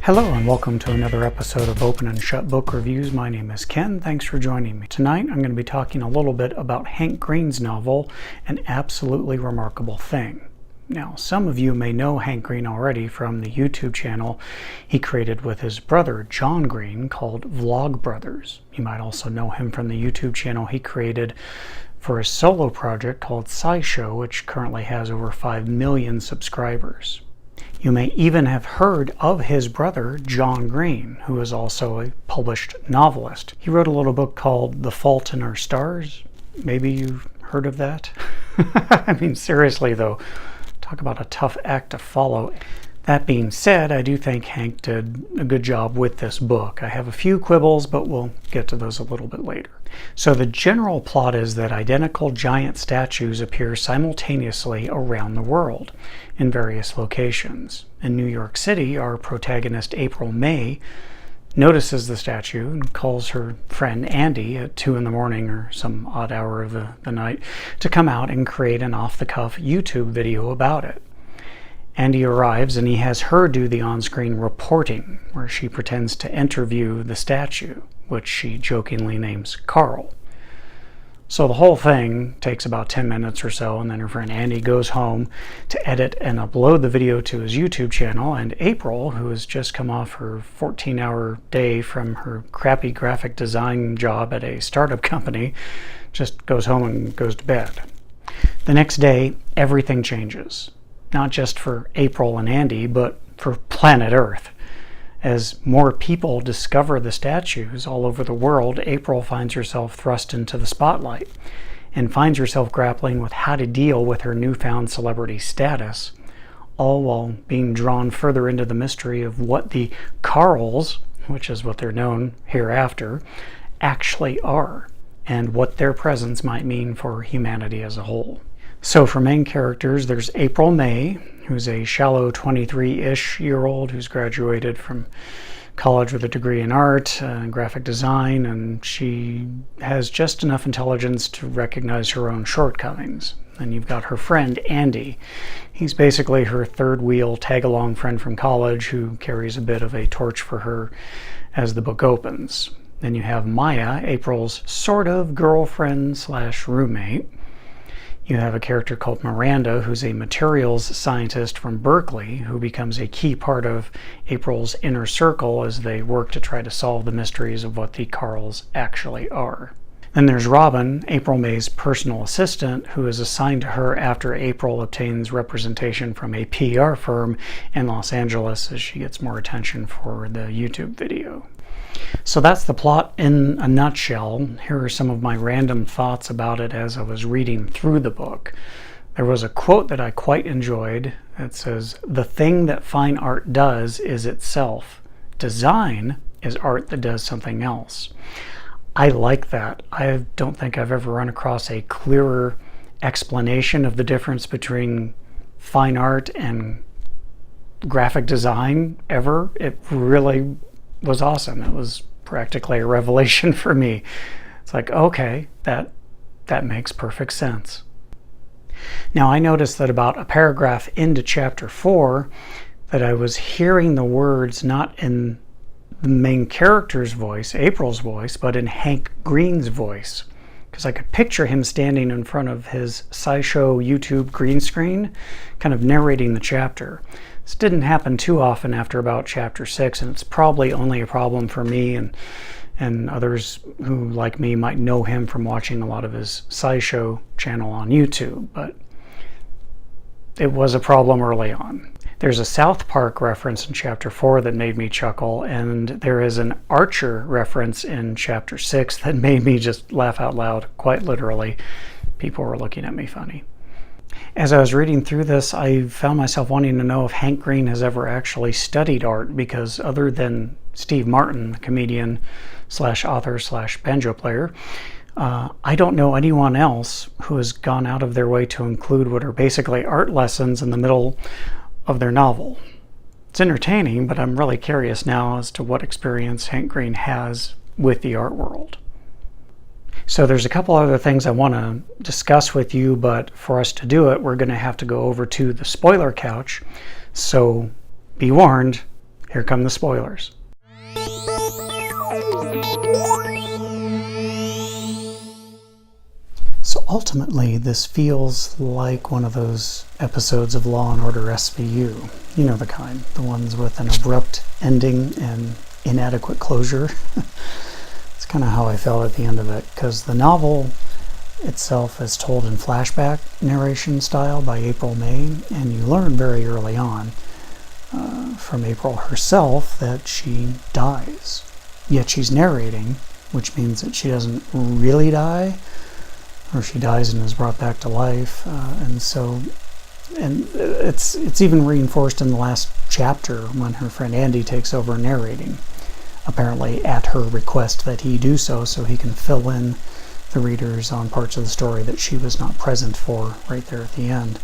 Hello and welcome to another episode of Open and Shut Book Reviews. My name is Ken. Thanks for joining me. Tonight I'm going to be talking a little bit about Hank Green's novel, An Absolutely Remarkable Thing. Now, some of you may know Hank Green already from the YouTube channel he created with his brother John Green called Vlog Brothers. You might also know him from the YouTube channel he created for his solo project called Sci-Fi, which currently has over 5 million subscribers. You may even have heard of his brother, John Green, who is also a published novelist. He wrote a little book called The Fault in Our Stars. Maybe you've heard of that? I mean, seriously though, talk about a tough act to follow. That being said, I do think Hank did a good job with this book. I have a few quibbles, but we'll get to those a little bit later. So the general plot is that identical giant statues appear simultaneously around the world in various locations. In New York City, our protagonist April May notices the statue and calls her friend Andy at 2 in the morning or some odd hour of the night to come out and create an off-the-cuff YouTube video about it. Andy arrives and he has her do the on-screen reporting, where she pretends to interview the statue, which she jokingly names Carl. So the whole thing takes about 10 minutes or so, and then her friend Andy goes home to edit and upload the video to his YouTube channel, and April, who has just come off her 14-hour day from her crappy graphic design job at a startup company, just goes home and goes to bed. The next day, everything changes. Not just for April and Andy, but for planet Earth. As more people discover the statues all over the world, April finds herself thrust into the spotlight and finds herself grappling with how to deal with her newfound celebrity status, all while being drawn further into the mystery of what the Carls, which is what they're known hereafter, actually are, and what their presence might mean for humanity as a whole. So for main characters, there's April May, who's a shallow 23-ish-year-old who's graduated from college with a degree in art and graphic design, and she has just enough intelligence to recognize her own shortcomings. And you've got her friend Andy. He's basically her third-wheel tag-along friend from college who carries a bit of a torch for her as the book opens. Then you have Maya, April's sort of girlfriend/roommate. You have a character called Miranda, who's a materials scientist from Berkeley, who becomes a key part of April's inner circle as they work to try to solve the mysteries of what the Carls actually are. Then there's Robin, April May's personal assistant, who is assigned to her after April obtains representation from a PR firm in Los Angeles as she gets more attention for the YouTube video. So that's the plot in a nutshell. Here are some of my random thoughts about it as I was reading through the book. There was a quote that I quite enjoyed that says, "The thing that fine art does is itself. Design is art that does something else." I like that. I don't think I've ever run across a clearer explanation of the difference between fine art and graphic design ever. It really was awesome. It was practically a revelation for me. It's like, okay, that makes perfect sense. Now I noticed that about a paragraph into chapter 4 that I was hearing the words not in the main character's voice, April's voice, but in Hank Green's voice, because I could picture him standing in front of his SciShow YouTube green screen kind of narrating the chapter. This didn't happen too often after about chapter 6, and it's probably only a problem for me and others who, like me, might know him from watching a lot of his SciShow channel on YouTube, but it was a problem early on. There's a South Park reference in chapter 4 that made me chuckle, and there is an Archer reference in chapter 6 that made me just laugh out loud, quite literally. People were looking at me funny. As I was reading through this, I found myself wanting to know if Hank Green has ever actually studied art, because other than Steve Martin, the comedian / author / banjo player, I don't know anyone else who has gone out of their way to include what are basically art lessons in the middle of their novel. It's entertaining, but I'm really curious now as to what experience Hank Green has with the art world. So there's a couple other things I want to discuss with you, but for us to do it, we're going to have to go over to the spoiler couch. So be warned, here come the spoilers. So ultimately, this feels like one of those episodes of Law and Order SVU. You know the kind, the ones with an abrupt ending and inadequate closure. It's kind of how I felt at the end of it, because the novel itself is told in flashback narration style by April May, and you learn very early on from April herself that she dies. Yet she's narrating, which means that she doesn't really die, or she dies and is brought back to life. And it's even reinforced in the last chapter when her friend Andy takes over narrating, apparently at her request that he do so he can fill in the readers on parts of the story that she was not present for right there at the end.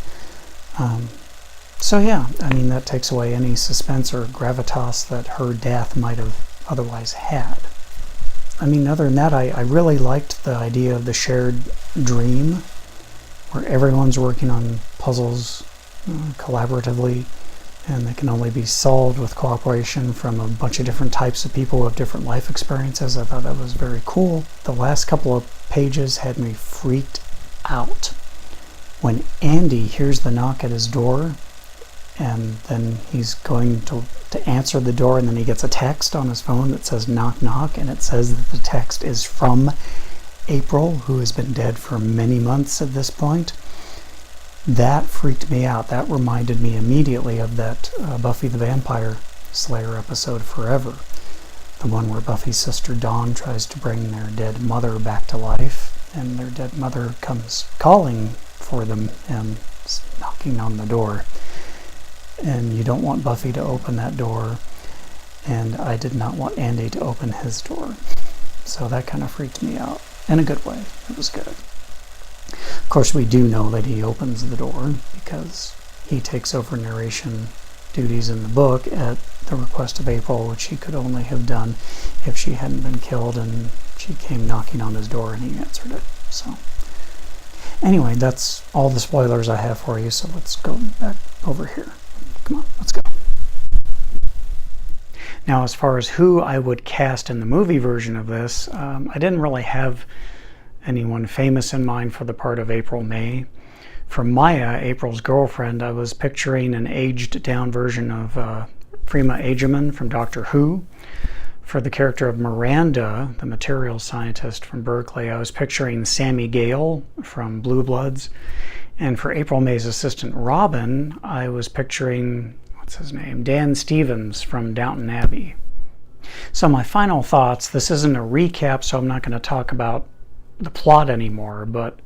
So yeah, I mean, that takes away any suspense or gravitas that her death might have otherwise had. I mean, other than that, I really liked the idea of the shared dream, where everyone's working on puzzles collaboratively, and they can only be solved with cooperation from a bunch of different types of people with different life experiences. I thought that was very cool. The last couple of pages had me freaked out. When Andy hears the knock at his door, and then he's going to answer the door, and then he gets a text on his phone that says knock knock, and it says that the text is from April, who has been dead for many months at this point. That freaked me out. That reminded me immediately of that Buffy the Vampire Slayer episode Forever, the one where Buffy's sister Dawn tries to bring their dead mother back to life, and their dead mother comes calling for them and knocking on the door. And you don't want Buffy to open that door, and I did not want Andy to open his door. So that kind of freaked me out in a good way. It was good. Of course, we do know that he opens the door because he takes over narration duties in the book at the request of April, which he could only have done if she hadn't been killed and she came knocking on his door and he answered it. So anyway, that's all the spoilers I have for you, so let's go back over here. Come on, let's go. Now, as far as who I would cast in the movie version of this, I didn't really have anyone famous in mind for the part of April May. For Maya, April's girlfriend, I was picturing an aged-down version of Freema Agyeman from Doctor Who. For the character of Miranda, the materials scientist from Berkeley, I was picturing Sammy Gale from Blue Bloods. And for April May's assistant Robin, I was picturing, what's his name, Dan Stevens from Downton Abbey. So my final thoughts, this isn't a recap, so I'm not going to talk about the plot anymore, but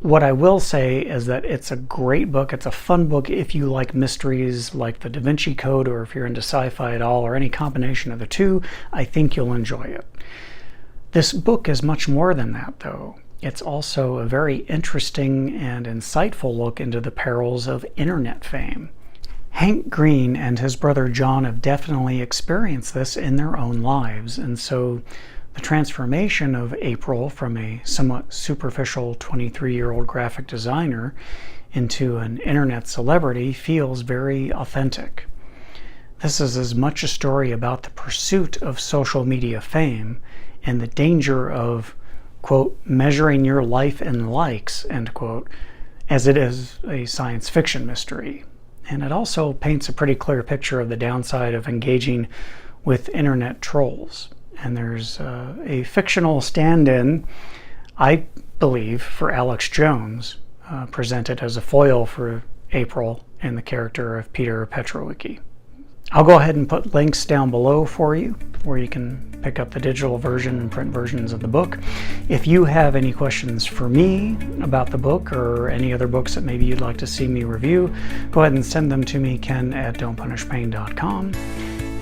what I will say is that it's a great book. It's a fun book if you like mysteries like the Da Vinci Code, or if you're into sci-fi at all, or any combination of the two. I think you'll enjoy it. This book is much more than that, though. It's also a very interesting and insightful look into the perils of internet fame. Hank Green and his brother John have definitely experienced this in their own lives, and so the transformation of April from a somewhat superficial 23-year-old graphic designer into an internet celebrity feels very authentic. This is as much a story about the pursuit of social media fame and the danger of, quote, measuring your life in likes, end quote, as it is a science fiction mystery. And it also paints a pretty clear picture of the downside of engaging with internet trolls. And there's a fictional stand-in, I believe, for Alex Jones, presented as a foil for April in the character of Peter Petrowicki. I'll go ahead and put links down below for you, where you can pick up the digital version and print versions of the book. If you have any questions for me about the book or any other books that maybe you'd like to see me review, go ahead and send them to me, ken@don'tpunishpain.com.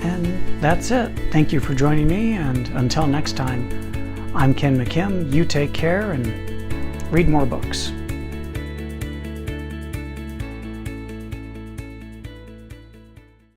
And that's it. Thank you for joining me, and until next time, I'm Ken McKim. You take care and read more books.